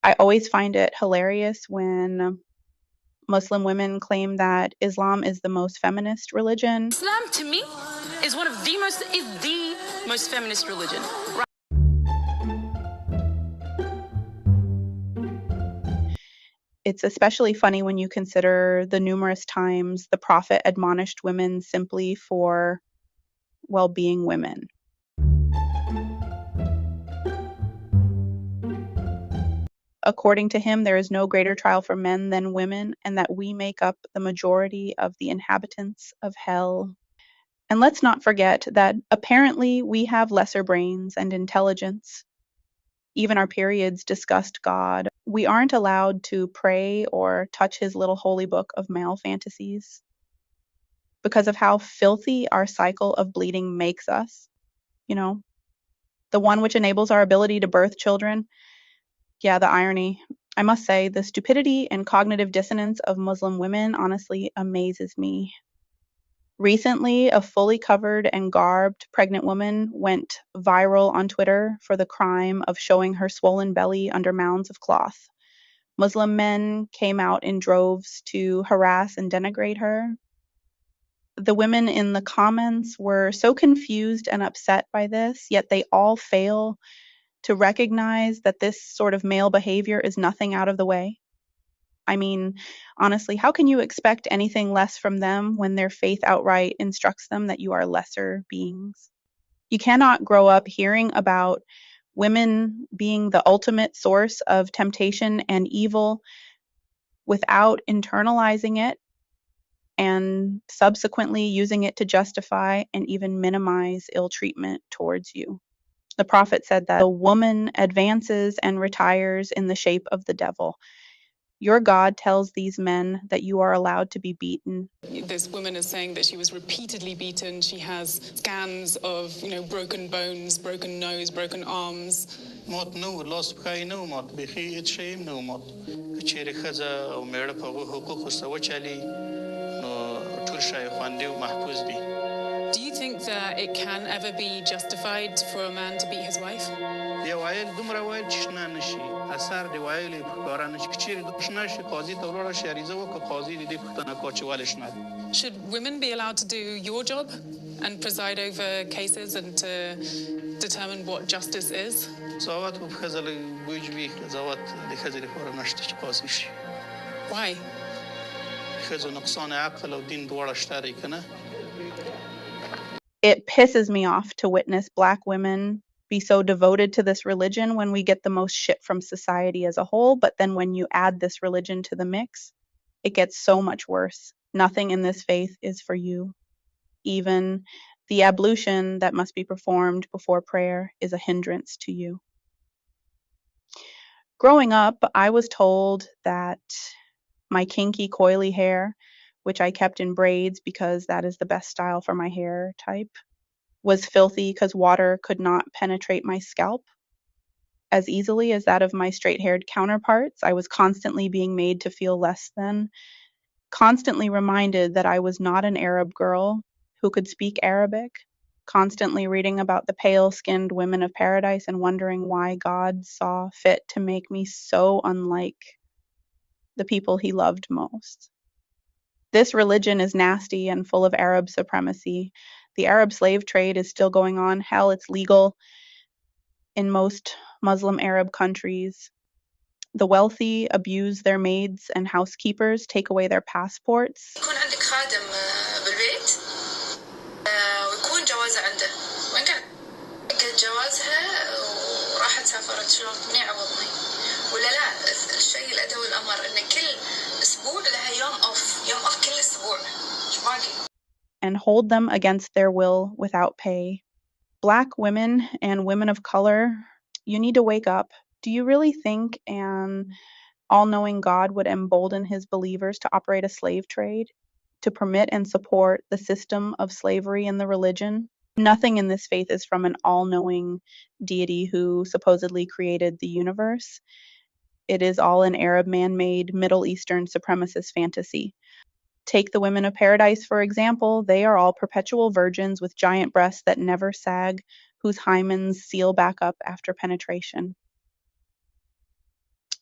I always find it hilarious when Muslim women claim that Islam is the most feminist religion. Islam, to me, is the most feminist religion. It's especially funny when you consider the numerous times the Prophet admonished women simply for, well, being women. According to him, there is no greater trial for men than women, and that we make up the majority of the inhabitants of hell. And let's not forget that apparently we have lesser brains and intelligence. Even our periods disgust God. We aren't allowed to pray or touch his little holy book of male fantasies because of how filthy our cycle of bleeding makes us. You know, the one which enables our ability to birth children. Yeah, the irony. I must say, the stupidity and cognitive dissonance of Muslim women honestly amazes me. Recently, a fully covered and garbed pregnant woman went viral on Twitter for the crime of showing her swollen belly under mounds of cloth. Muslim men came out in droves to harass and denigrate her. The women in the comments were so confused and upset by this, yet they all fail to recognize that this sort of male behavior is nothing out of the way. I mean, honestly, how can you expect anything less from them when their faith outright instructs them that you are lesser beings? You cannot grow up hearing about women being the ultimate source of temptation and evil without internalizing it and subsequently using it to justify and even minimize ill treatment towards you. The Prophet said that a woman advances and retires in the shape of the devil. Your God tells these men that you are allowed to be beaten. This woman is saying that she was repeatedly beaten. She has scans of, broken bones, broken nose, broken arms. Do you think that it can ever be justified for a man to beat his wife? Should women be allowed to do your job and preside over cases and to determine what justice is? Why? It pisses me off to witness Black women be so devoted to this religion when we get the most shit from society as a whole, but then when you add this religion to the mix, it gets so much worse. Nothing in this faith is for you. Even the ablution that must be performed before prayer is a hindrance to you. Growing up, I was told that my kinky, coily hair, which I kept in braids because that is the best style for my hair type, was filthy because water could not penetrate my scalp as easily as that of my straight-haired counterparts. I was constantly being made to feel less than, constantly reminded that I was not an Arab girl who could speak Arabic, constantly reading about the pale-skinned women of paradise and wondering why God saw fit to make me so unlike the people he loved most. This religion is nasty and full of Arab supremacy. The Arab slave trade is still going on. Hell, it's legal in most Muslim Arab countries. The wealthy abuse their maids and housekeepers, take away their passports. And hold them against their will without pay. Black women and women of color, you need to wake up. Do you really think an all-knowing God would embolden his believers to operate a slave trade, to permit and support the system of slavery in the religion? Nothing in this faith is from an all-knowing deity who supposedly created the universe. It is all an Arab man-made Middle Eastern supremacist fantasy. Take the women of paradise, for example. They are all perpetual virgins with giant breasts that never sag, whose hymens seal back up after penetration.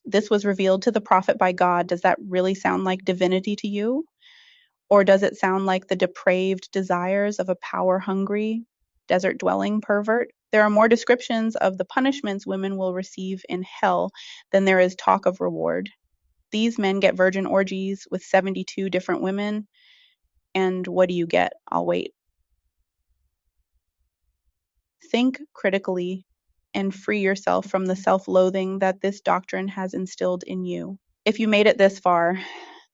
this was revealed to the prophet by God, does that really sound like divinity to you? Or does it sound like the depraved desires of a power-hungry, desert-dwelling pervert? There are more descriptions of the punishments women will receive in hell than there is talk of reward. These men get virgin orgies with 72 different women, and what do you get? I'll wait. Think critically and free yourself from the self-loathing that this doctrine has instilled in you. If you made it this far,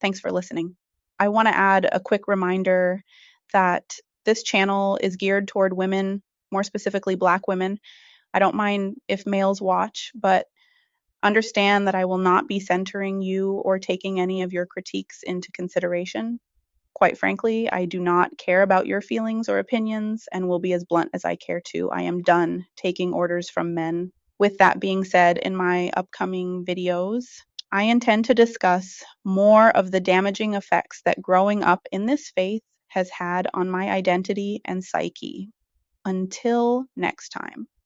thanks for listening. I want to add a quick reminder that this channel is geared toward women, more specifically Black women. I don't mind if males watch, but understand that I will not be centering you or taking any of your critiques into consideration. Quite frankly, I do not care about your feelings or opinions and will be as blunt as I care to. I am done taking orders from men. With that being said, in my upcoming videos, I intend to discuss more of the damaging effects that growing up in this faith has had on my identity and psyche. Until next time.